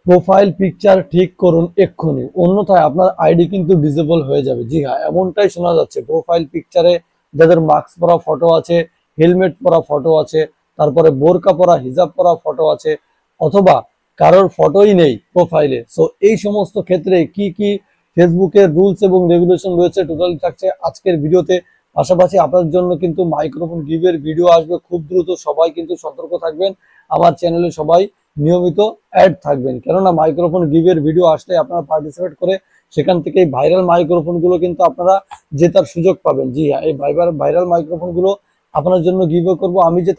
Profile picture ঠিক করুন এক্ষুনি, অন্যথায় আপনার আইডি কিন্তু ডিসেবল হয়ে যাবে। জি হ্যাঁ, এমনটাই শোনা যাচ্ছে। প্রোফাইল পিকচারে যাদের মাস্ক পরা ফটো আছে, হেলমেট পরা ফটো আছে, তারপরে বোরকা পরা হিজাব পরা ফটো আছে, অথবা কারোর ফটোই নেই প্রোফাইলে। সো এই সমস্ত ক্ষেত্রে কি কি ফেসবুকের রুলস এবং রেগুলেশন রয়েছে টোটালি থাকছে আজকের ভিডিওতে। পাশাপাশি আপনার জন্য কিন্তু মাইক্রোফোন গিভের ভিডিও আসবে খুব দ্রুত। সবাই কিন্তু সতর্ক থাকবেন, আমার চ্যানেলে সবাই নিয়মিত অ্যাড থাকবেন, কেননা মাইক্রোফোন গিভের ভিডিও আসলে আপনারা পার্টিসিপেট করে সেখান থেকে ভাইরাল মাইক্রোফোন গুলো কিন্তু আপনারা জেতার সুযোগ পাবেন। জি হ্যাঁ, এই ভাইরাল মাইক্রোফোন গুলো আপনার জন্য গিভ করব। আমি যে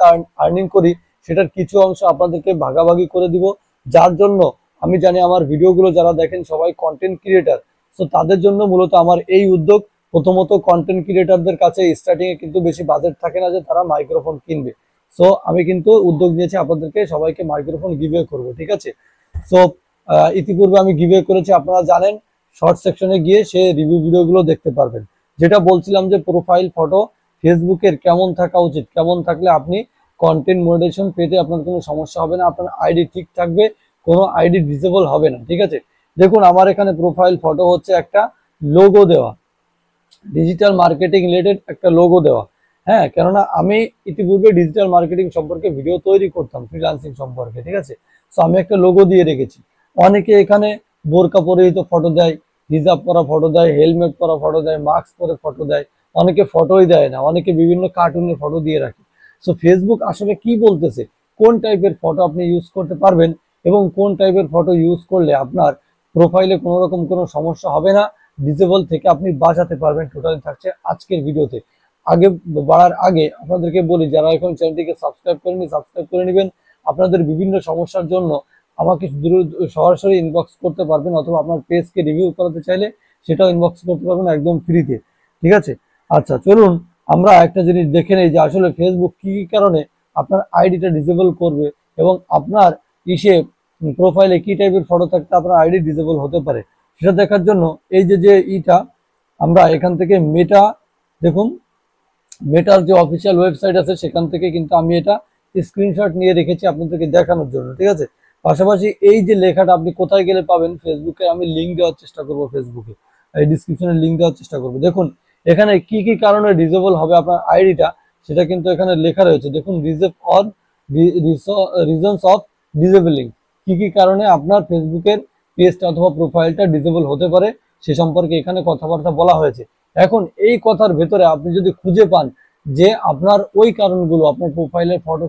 আর্নিং করি সেটার কিছু অংশ আপনাদেরকে ভাগাভাগি করে দিব, যার জন্য আমি জানি আমার ভিডিওগুলো যারা দেখেন সবাই কন্টেন্ট ক্রিয়েটার। সো তাদের জন্য মূলত আমার এই উদ্যোগ। প্রথমত কন্টেন্ট ক্রিয়েটারদের কাছে স্টার্টিং এ কিন্তু বেশি বাজেট থাকে না যে তারা মাইক্রোফোন কিনবে। সো আমি কিন্তু উদ্যোগ নিয়েছি আপনাদেরকে সবাইকে মাইক্রোফোন গিভওয়ে করব, ঠিক আছে। সো ইতিপূর্বে আমি গিভওয়ে করেছি, আপনারা জানেন। শর্ট সেকশনে গিয়ে সে রিভিউ ভিডিওগুলো দেখতে পারবেন। যেটা বলছিলাম যে প্রোফাইল ফটো ফেসবুকের কেমন থাকা উচিত, কেমন থাকলে আপনি কন্টেন্ট মনিটাইজেশন পেতে আপনার কোনো সমস্যা হবে না, আপনার আইডি ঠিক থাকবে, কোনো আইডি ডিসেবল হবে না, ঠিক আছে। দেখুন আমার এখানে প্রোফাইল ফটো হচ্ছে একটা লোগো দেওয়া, ডিজিটাল মার্কেটিং রিলেটেড একটা লোগো দেওয়া। হ্যাঁ, কেননা আমি ইতিপূর্বে ডিজিটাল মার্কেটিং সম্পর্কে ভিডিও তৈরি করতাম, ফ্রিল্যান্সিং সম্পর্কে, ঠিক আছে। সো আমি একটা লোগো দিয়ে রেখেছি। অনেকে এখানে বোরকা পরিহিত ফটো দেয়, হিজাব পরা ফটো দেয়, হেলমেট পরা ফটো দেয়, মাস্ক পরে ফটো দেয়, অনেকে ফটোই দেয় না, অনেকে বিভিন্ন কার্টুনের ফটো দিয়ে রাখে। সো ফেসবুক আসলে কি বলতেছে, কোন টাইপের ফটো আপনি ইউজ করতে পারবেন এবং কোন টাইপের ফটো ইউজ করলে আপনার প্রোফাইলে কোনো রকম কোনো সমস্যা হবে না, ডিসেবল থেকে আপনি বাঁচাতে পারবেন, টোটালি থাকছে আজকের ভিডিওতে। আগে বাড়ার আগে আপনাদেরকে বলি, যারা এখন চ্যানেলটিকে সাবস্ক্রাইব করেনি সাবস্ক্রাইব করে নেবেন। আপনাদের বিভিন্ন সমস্যার জন্য আমাকে সরাসরি ইনবক্স করতে পারবেন, অথবা আপনার পেজকে রিভিউ করাতে চাইলে সেটাও ইনবক্স করতে পারবেন একদম ফ্রিতে, ঠিক আছে। আচ্ছা চলুন আমরা একটা জিনিস দেখে নেই যে আসলে ফেসবুক কি কি কারণে আপনার আইডিটা ডিসেবল করবে এবং আপনার ইসে প্রোফাইলে কি টাইপের ফটো থাকতে আপনার আইডি ডিসেবল হতে পারে। সেটা দেখার জন্য এই যে ইটা আমরা এখান থেকে মেটা, দেখুন মেটার যে অফিসিয়াল ওয়েবসাইট আছে সেখান থেকে কিন্তু আমি এটা স্ক্রিনশট নিয়ে রেখেছি আপনাদেরকে দেখানোর জন্য, ঠিক আছে। পাশাপাশি এই যে লেখাটা আপনি কোথায় গেলে পাবেন, ফেসবুকে আমি লিঙ্ক দেওয়ার চেষ্টা করব, ফেসবুকে এই ডিসক্রিপশনে লিঙ্ক দেওয়ার চেষ্টা করব। দেখুন এখানে কি কি কারণে ডিসেবল হবে আপনার আইডিটা সেটা কিন্তু এখানে লেখা রয়েছে। দেখুন রিজনস অফ ডিসেবলিং, কি কি কারণে আপনার ফেসবুকের পেজটা অথবা প্রোফাইলটা ডিসেবল হতে পারে সে সম্পর্কে এখানে কথাবার্তা বলা হয়েছে। এখন এই কথার ভেতরে আপনি যদি খুঁজে পান যে আপনার ওই কারণগুলো, আপনার প্রোফাইলের ফটো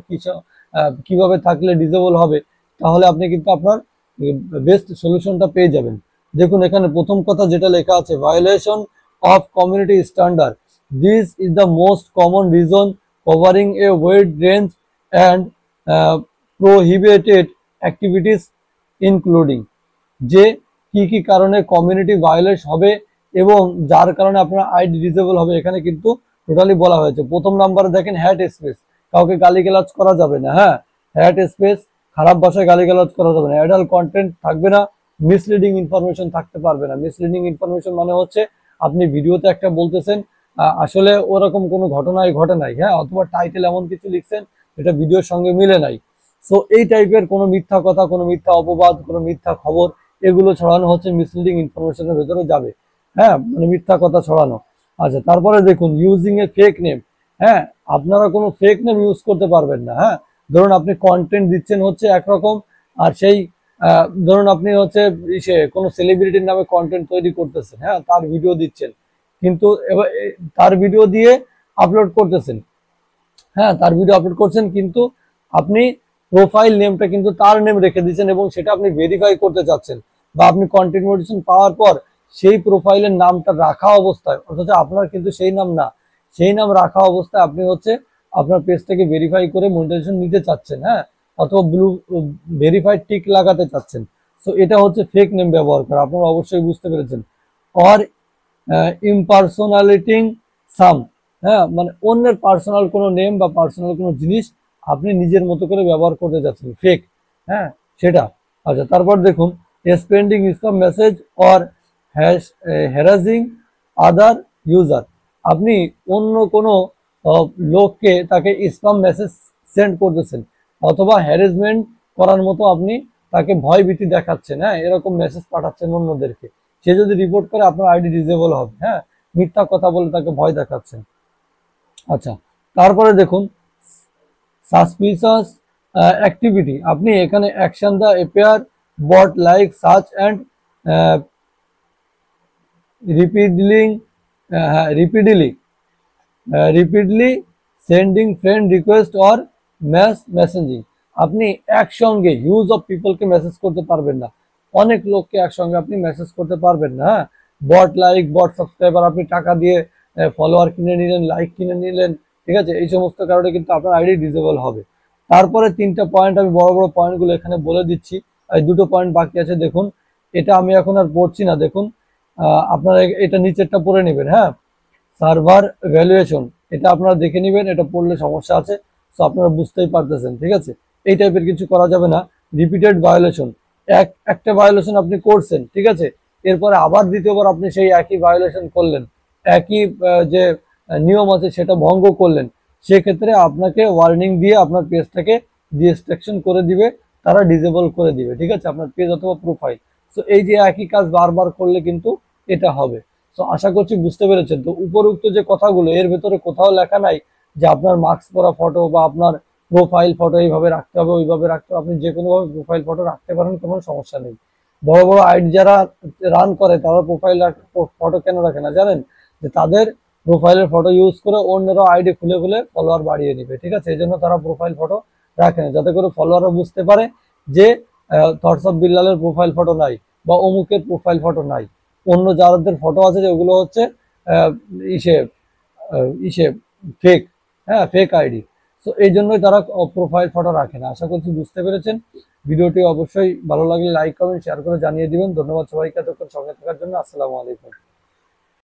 কিভাবে থাকলে ডিসেবল হবে, তাহলে আপনি কিন্তু আপনার বেস্ট সলিউশনটা পেয়ে যাবেন। দেখুন এখানে প্রথম কথা যেটা লেখা আছে, violation of community standard, this is the most common reason covering A ওয়েড range and prohibited activities including, যে কি কি কারণে কমিউনিটি ভায়োলেট হবে এবং যার কারণে আপনার আইডি ডিসেবল হবে এখানে কিন্তু টোটালি বলা হয়েছে। প্রথম নাম্বারে দেখেন হ্যাট স্পেস, কাউকে গালিগালাজ করা যাবে না। হ্যাঁ, হ্যাট স্পেস, খারাপ ভাষায় গালিগালাজ করা যাবে না। অ্যাডাল্ট কন্টেন্ট থাকবে না, মিসলিডিং ইনফরমেশন থাকতে পারবে না। মিসলিডিং ইনফরমেশন মানে হচ্ছে আপনি ভিডিওতে একটা বলতেছেন, আসলে ওরকম কোনো ঘটনাই ঘটে নাই, হ্যাঁ, অথবা টাইটেল এমন কিছু লিখছেন যেটা ভিডিওর সঙ্গে মিলে নাই। সো এই টাইপের কোনো মিথ্যা কথা, কোনো মিথ্যা অপবাদ, কোনো মিথ্যা খবর, এগুলো ছড়ানো হচ্ছে মিসলিডিং ইনফরমেশনের ভেতরে যাবে। হ্যাঁ, মানে মিথ্যা কথা ছড়ানো। আচ্ছা তারপরে দেখুন ইউজিং এ ফেক নেম। হ্যাঁ, আপনারা কোনো ফেক নেম ইউজ করতে পারবেন না। হ্যাঁ, ধরুন আপনি কন্টেন্ট দিচ্ছেন হচ্ছে একরকম, আর সেই ধরুন আপনি হচ্ছে কোনো সেলিব্রিটির নামে কন্টেন্ট তৈরি করতেছেন, হ্যাঁ, তার ভিডিও দিচ্ছেন, কিন্তু এবার তার ভিডিও দিয়ে আপলোড করতেছেন, হ্যাঁ, তার ভিডিও আপলোড করছেন, কিন্তু আপনি প্রোফাইল নেমটা কিন্তু তার নেম রেখে দিচ্ছেন এবং সেটা আপনি ভেরিফাই করতে চাচ্ছেন, বা আপনি কন্টেন্ট মনিটাইজেশন পাওয়ার পর সেই প্রোফাইলের নামটা রাখা অবস্থায়, অথচ আপনার কিন্তু সেই নাম না, সেই নাম রাখা অবস্থায় আপনি হচ্ছে আপনার পেজটাকে ভেরিফাই করে মনিটাইজেশন নিতে চাচ্ছেন, হ্যাঁ, অথবা ব্লু ভেরিফাইড টিক লাগাতে চাচ্ছেন। সো এটা হচ্ছে ফেক নেম ব্যবহার করা, আপনারা অবশ্যই বুঝতে পেরেছেন। অর ইমপার্সোনালিটিং সাম, হ্যাঁ, মানে অন্যের পার্সোনাল কোনো নেম বা পার্সোনাল কোনো জিনিস আপনি নিজের মতো করে ব্যবহার করতে যাচ্ছেন, ফেক, হ্যাঁ, সেটা। আচ্ছা তারপর দেখুন spending spam message or harassing other user, আপনি অন্য কোনো লোককে তাকে স্প্যাম মেসেজ সেন্ড করতেছেন অথবা হ্যারাসমেন্ট করার মতো আপনি তাকে ভয় ভীতি দেখাচ্ছেন, হ্যাঁ, এরকম মেসেজ পাঠাচ্ছেন অন্যদেরকে, সে যদি রিপোর্ট করে আপনার আইডি ডিসেবল হবে। হ্যাঁ, মিথ্যা কথা বলে তাকে ভয় দেখাচ্ছেন। আচ্ছা, তারপরে দেখুন সাসপিশাস অ্যাক্টিভিটি, আপনি এখানে action the appear bot like search and রিপিডলিং repeatedly repeatedly sending friend request or mass messaging. আপনি একসঙ্গে হিউজ অফ পিপলকে মেসেজ করতে পারবেন না, অনেক লোককে একসঙ্গে আপনি মেসেজ করতে পারবেন না। হ্যাঁ, বট লাইক বট সাবস্ক্রাইবার, আপনি টাকা দিয়ে ফলোয়ার কিনে নিলেন, লাইক কিনে নিলেন, ঠিক আছে, এই সমস্ত কারণে কিন্তু আপনার আইডি ডিসেবল হবে। তারপরে তিনটা পয়েন্ট আমি বড় বড় পয়েন্টগুলো এখানে বলে দিচ্ছি, এই দুটো পয়েন্ট বাকি আছে দেখুন, এটা আমি এখন আর পড়ছি না। দেখুন আপনারা এটা নিচেরটা পড়ে নেবেন। হ্যাঁ, সার্ভার ভ্যালুয়েশন, এটা আপনারা দেখে নেবেন, এটা পড়লে সমস্যা আছে, তো আপনারা বুঝতেই পারতেছেন, ঠিক আছে, এই টাইপের কিছু করা যাবে না। রিপিটেড ভায়োলেশন, একটা ভায়োলেশন আপনি করছেন, ঠিক আছে, এরপরে আবার দ্বিতীয়বার আপনি সেই একই ভায়োলেশন করলেন, একই যে নিয়ম আছে সেটা ভঙ্গ করলেন, সেক্ষেত্রে আপনাকে ওয়ার্নিং দিয়ে আপনার পেজটাকে ডিস্ট্রাকশন করে দিবে, তারা ডিসেবল করে দিবে, ঠিক আছে, আপনার পেজ অথবা প্রোফাইল। তো এই যে একই কাজ বারবার করলে কিন্তু এটা হবে। তো আশা করছি বুঝতে পেরেছেন। তো উপরোক্ত যে কথাগুলো, এর ভেতরে কোথাও লেখা নাই যে আপনার মাস্ক পরা ফটো বা আপনার প্রোফাইল ফটো এইভাবে রাখতে হবে, ওইভাবে রাখতে হবে, আপনি যে কোনোভাবে প্রোফাইল ফটো রাখতে পারেন, কোনো সমস্যা নেই। বড় বড় আইডি যারা রান করে তারা প্রোফাইল ফটো কেন রাখে না জানেন? যে তাদের প্রোফাইলের ফটো ইউজ করে অন্যরা আইডি খুলে খুলে ফলোয়ার বাড়িয়ে নিবে, ঠিক আছে, এই জন্য তারা প্রোফাইল ফটো রাখে না, যাতে করে ফলোয়াররা বুঝতে পারে যে থটস অফ বিল্লালের প্রোফাইল ফটো নাই বা অমুকের প্রোফাইল ফটো নাই, অন্য যাদের ফটো আছে যেগুলো হচ্ছে ইসে ইসে ফেক, হ্যাঁ, ফেক আইডি। তো এই জন্যই তারা প্রোফাইল ফটো রাখে না। আশা করছি বুঝতে পেরেছেন। ভিডিওটি অবশ্যই ভালো লাগলে লাইক কমেন্ট শেয়ার করে জানিয়ে দিবেন। ধন্যবাদ সবাইকে এতক্ষণ সঙ্গে থাকার জন্য। আসসালামু আলাইকুম।